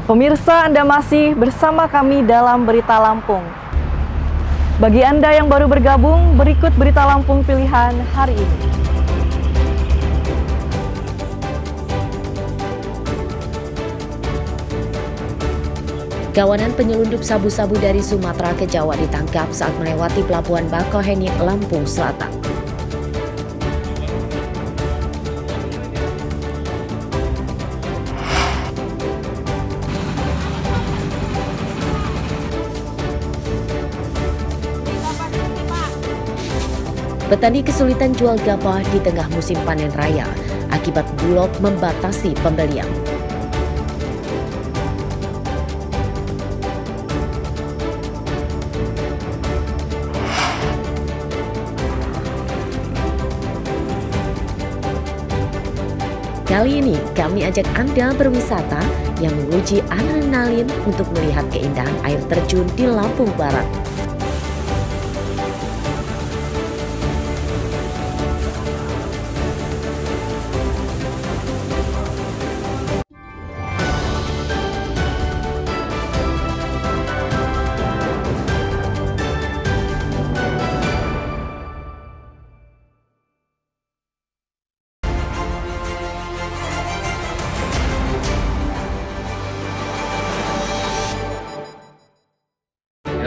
Pemirsa, Anda masih bersama kami dalam Berita Lampung. Bagi Anda yang baru bergabung, berikut Berita Lampung pilihan hari ini. Kawanan penyelundup sabu-sabu dari Sumatera ke Jawa ditangkap saat melewati Pelabuhan Bakauheni, Lampung Selatan. Petani kesulitan jual gabah di tengah musim panen raya akibat Bulog membatasi pembelian. Kali ini kami ajak Anda berwisata yang menguji adrenalin untuk melihat keindahan air terjun di Lampung Barat.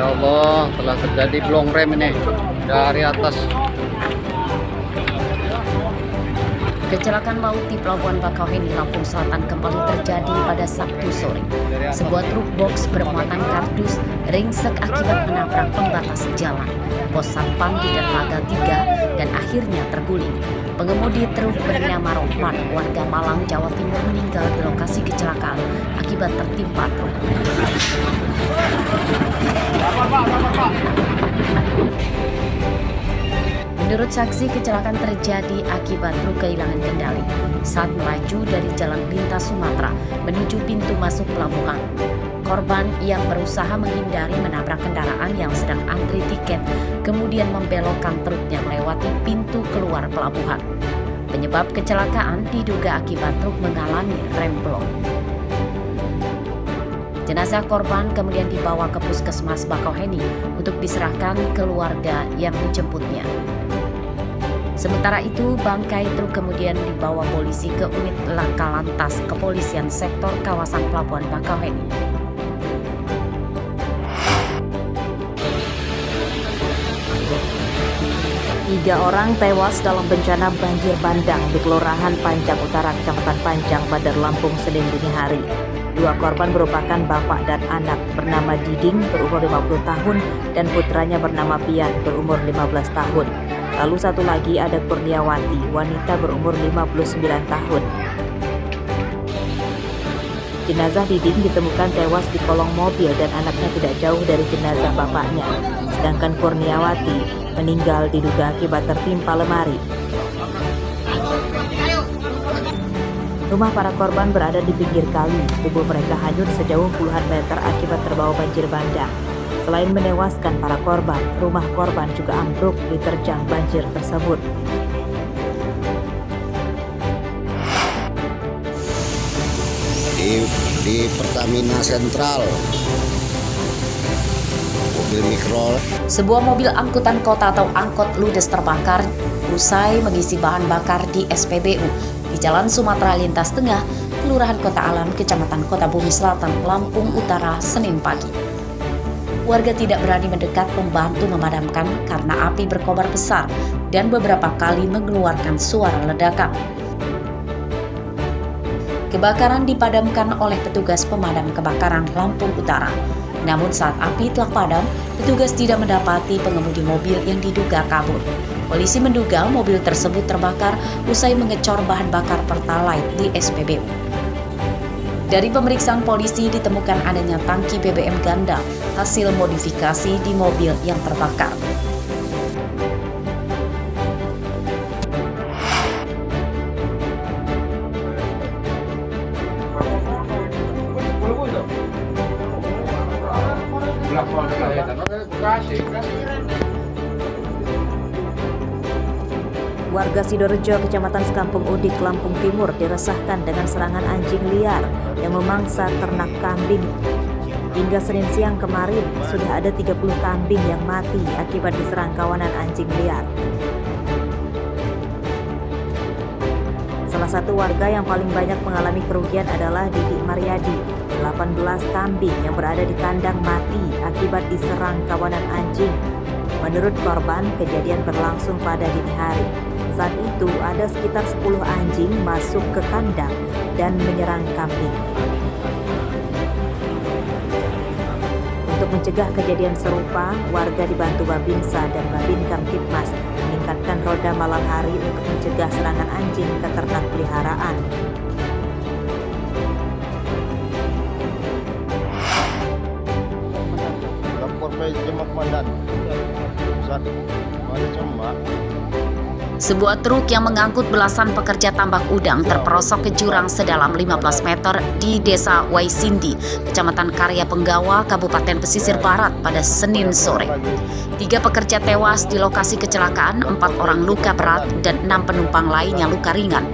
Ya Allah, telah terjadi blong rem ini dari atas. Kecelakaan maut di Pelabuhan Bakauheni, Lampung Selatan kembali terjadi pada Sabtu sore. Sebuah truk box bermuatan kardus ringsek akibat menabrak pembatas jalan, pos satpam di dermaga 3 dan akhirnya terguling. Pengemudi truk bernama Rohman, warga Malang, Jawa Timur meninggal di lokasi kecelakaan akibat tertimpa truk. Menurut saksi, kecelakaan terjadi akibat truk kehilangan kendali saat melaju dari jalan lintas Sumatera menuju pintu masuk pelabuhan. Korban yang berusaha menghindari menabrak kendaraan yang sedang antri tiket, kemudian membelokkan truknya melewati pintu keluar pelabuhan. Penyebab kecelakaan diduga akibat truk mengalami remblong. Jenazah korban kemudian dibawa ke Puskesmas Bakauheni untuk diserahkan keluarga yang menjemputnya. Sementara itu, bangkai truk kemudian dibawa polisi ke unit Laka Lantas Kepolisian Sektor Kawasan Pelabuhan Bakauheni. Tiga orang tewas dalam bencana banjir bandang di Kelurahan Panjang Utara, Kecamatan Panjang, Bandar Lampung, Senin dini hari. Dua korban merupakan bapak dan anak bernama Diding berumur 50 tahun dan putranya bernama Pian berumur 15 tahun. Lalu satu lagi ada Kurniawati, wanita berumur 59 tahun. Jenazah Diding ditemukan tewas di kolong mobil dan anaknya tidak jauh dari jenazah bapaknya. Sedangkan Kurniawati meninggal diduga akibat tertimpa lemari. Rumah para korban berada di pinggir kali. Tubuh mereka hanyut sejauh puluhan meter akibat terbawa banjir bandang. Selain menewaskan para korban, rumah korban juga ambruk diterjang banjir tersebut. Di Pertamina Sentral, mobil mikro. Sebuah mobil angkutan kota atau angkot ludes terbakar usai mengisi bahan bakar di SPBU di Jalan Sumatera Lintas Tengah, Kelurahan Kota Alam, Kecamatan Kota Bumi Selatan, Lampung Utara, Senin pagi. Warga tidak berani mendekat membantu memadamkan karena api berkobar besar dan beberapa kali mengeluarkan suara ledakan. Kebakaran dipadamkan oleh petugas pemadam kebakaran Lampung Utara. Namun saat api telah padam, petugas tidak mendapati pengemudi mobil yang diduga kabur. Polisi menduga mobil tersebut terbakar usai mengecor bahan bakar Pertalite di SPBU. Dari pemeriksaan polisi ditemukan adanya tangki BBM ganda hasil modifikasi di mobil yang terbakar. Warga Sidorejo, Kecamatan Sekampung Udik, Lampung Timur diresahkan dengan serangan anjing liar yang memangsa ternak kambing. Hingga Senin siang kemarin, sudah ada 30 kambing yang mati akibat diserang kawanan anjing liar. Salah satu warga yang paling banyak mengalami kerugian adalah Didi Mariadi. 18 kambing yang berada di kandang mati akibat diserang kawanan anjing. Menurut korban, kejadian berlangsung pada dini hari. Saat itu ada sekitar 10 anjing masuk ke kandang dan menyerang kambing. Untuk mencegah kejadian serupa, warga dibantu Babinsa dan Babin Kamtibmas meningkatkan roda malam hari untuk mencegah serangan anjing ke ternak peliharaan. Lapor baik jemaah komandan. Pusat. Ada cuma. Sebuah truk yang mengangkut belasan pekerja tambak udang terperosok ke jurang sedalam 15 meter di Desa Waisindi, Kecamatan Karya Penggawa, Kabupaten Pesisir Barat pada Senin sore. 3 pekerja tewas di lokasi kecelakaan, 4 orang luka berat, dan 6 penumpang lain yang luka ringan.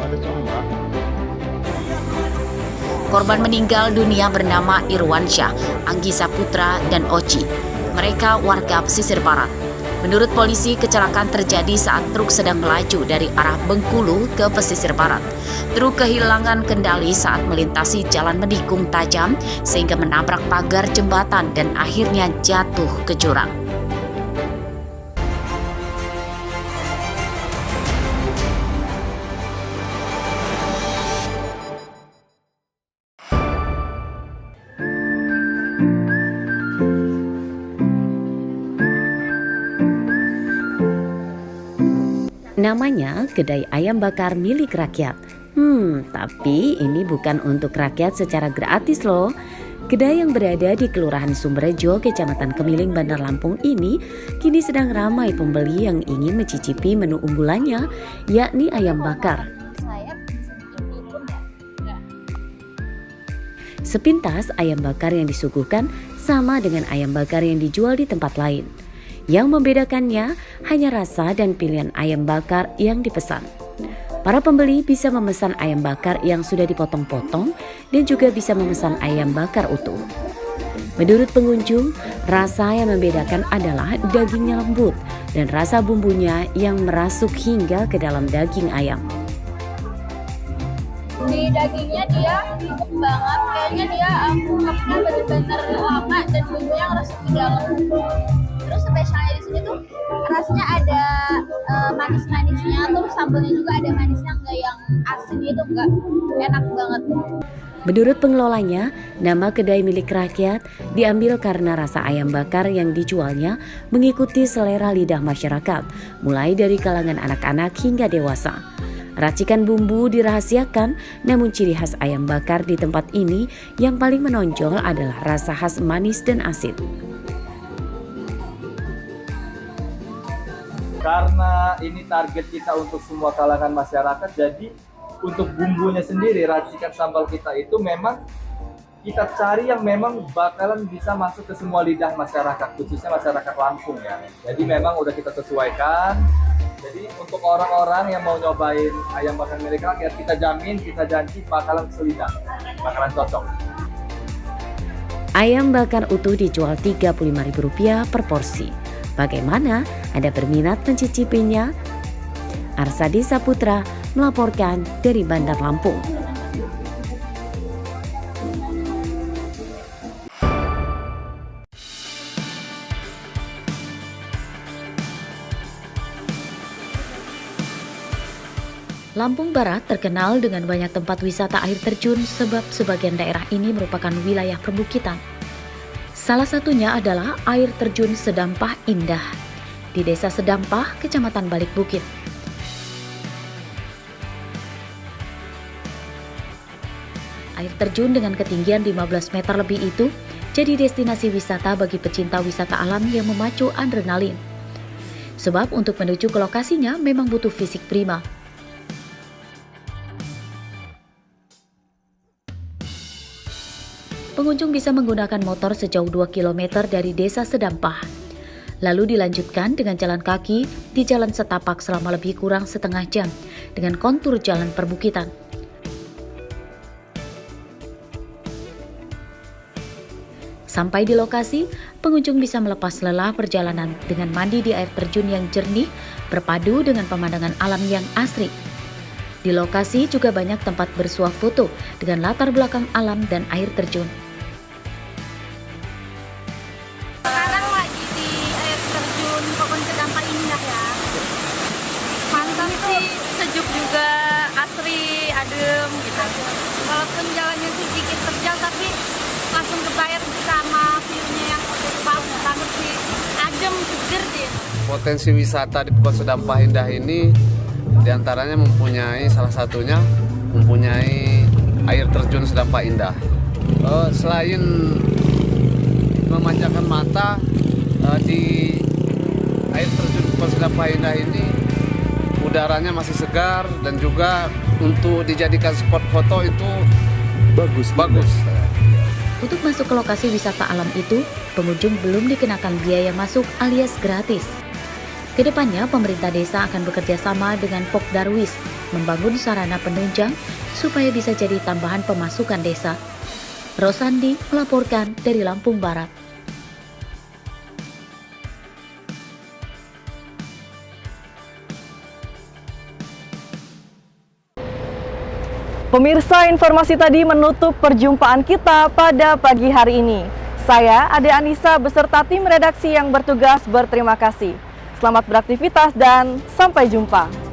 Korban meninggal dunia bernama Irwansyah, Anggi Saputra, dan Oci. Mereka warga Pesisir Barat. Menurut polisi, kecelakaan terjadi saat truk sedang melaju dari arah Bengkulu ke Pesisir Barat. Truk kehilangan kendali saat melintasi jalan menikung tajam sehingga menabrak pagar jembatan dan akhirnya jatuh ke jurang. Namanya kedai ayam bakar milik rakyat. Tapi ini bukan untuk rakyat secara gratis loh. Kedai yang berada di Kelurahan Sumberjo, Kecamatan Kemiling, Bandar Lampung ini kini sedang ramai pembeli yang ingin mencicipi menu unggulannya, yakni ayam bakar. Sepintas ayam bakar yang disuguhkan sama dengan ayam bakar yang dijual di tempat lain. Yang membedakannya hanya rasa dan pilihan ayam bakar yang dipesan. Para pembeli bisa memesan ayam bakar yang sudah dipotong-potong dan juga bisa memesan ayam bakar utuh. Menurut pengunjung, rasa yang membedakan adalah dagingnya lembut dan rasa bumbunya yang merasuk hingga ke dalam daging ayam. Di dagingnya dia empuk banget, kayaknya dia ungkapnya benar-benar lama dan bumbunya ngerasuk ke dalam. Terus spesialnya di sini tuh rasanya ada manis-manisnya, terus sambelnya juga ada manisnya, enggak yang asin itu, enggak, enak banget. Menurut pengelolanya, nama kedai milik rakyat diambil karena rasa ayam bakar yang dijualnya mengikuti selera lidah masyarakat, mulai dari kalangan anak-anak hingga dewasa. Racikan bumbu dirahasiakan, namun ciri khas ayam bakar di tempat ini yang paling menonjol adalah rasa khas manis dan asin. Karena ini target kita untuk semua kalangan masyarakat, jadi untuk bumbunya sendiri, racikan sambal kita itu memang kita cari yang memang bakalan bisa masuk ke semua lidah masyarakat, khususnya masyarakat Lampung ya. Jadi memang udah kita sesuaikan. Jadi untuk orang-orang yang mau nyobain ayam bakar milik rakyat, kita jamin, kita janji bakalan selidah, bakalan cocok. Ayam bakar utuh dijual Rp35.000 per porsi. Bagaimana? Anda berminat mencicipinya? Arsadi Saputra melaporkan dari Bandar Lampung. Lampung Barat terkenal dengan banyak tempat wisata air terjun sebab sebagian daerah ini merupakan wilayah perbukitan. Salah satunya adalah air terjun Sedampah Indah di Desa Sedampah, Kecamatan Balik Bukit. Air terjun dengan ketinggian 15 meter lebih itu jadi destinasi wisata bagi pecinta wisata alam yang memacu adrenalin. Sebab untuk menuju ke lokasinya memang butuh fisik prima. Pengunjung bisa menggunakan motor sejauh 2 km dari Desa Sedampah. Lalu dilanjutkan dengan jalan kaki di jalan setapak selama lebih kurang setengah jam dengan kontur jalan perbukitan. Sampai di lokasi, pengunjung bisa melepas lelah perjalanan dengan mandi di air terjun yang jernih berpadu dengan pemandangan alam yang asri. Di lokasi juga banyak tempat bersuah foto dengan latar belakang alam dan air terjun. Sekarang lagi di air terjun Kokon Kedampa Indah ya. Mantap sih, sejuk juga, asri, adem gitu. Walaupun jalannya sedikit terjal tapi langsung kebayar sama view-nya yang bagus banget sih. Adem, seger deh. Potensi wisata di Kokon Sedampah Indah ini diantaranya salah satunya mempunyai air terjun Sedampah Indah. Selain memanjakan mata, di air terjun Kokon Sedampah Indah ini udaranya masih segar dan juga untuk dijadikan spot foto itu bagus. Untuk masuk ke lokasi wisata alam itu, pengunjung belum dikenakan biaya masuk alias gratis. Kedepannya, pemerintah desa akan bekerja sama dengan Pok Darwis membangun sarana penunjang supaya bisa jadi tambahan pemasukan desa. Rosandi melaporkan dari Lampung Barat. Pemirsa, informasi tadi menutup perjumpaan kita pada pagi hari ini. Saya, Ade Anissa, beserta tim redaksi yang bertugas berterima kasih. Selamat beraktivitas dan sampai jumpa.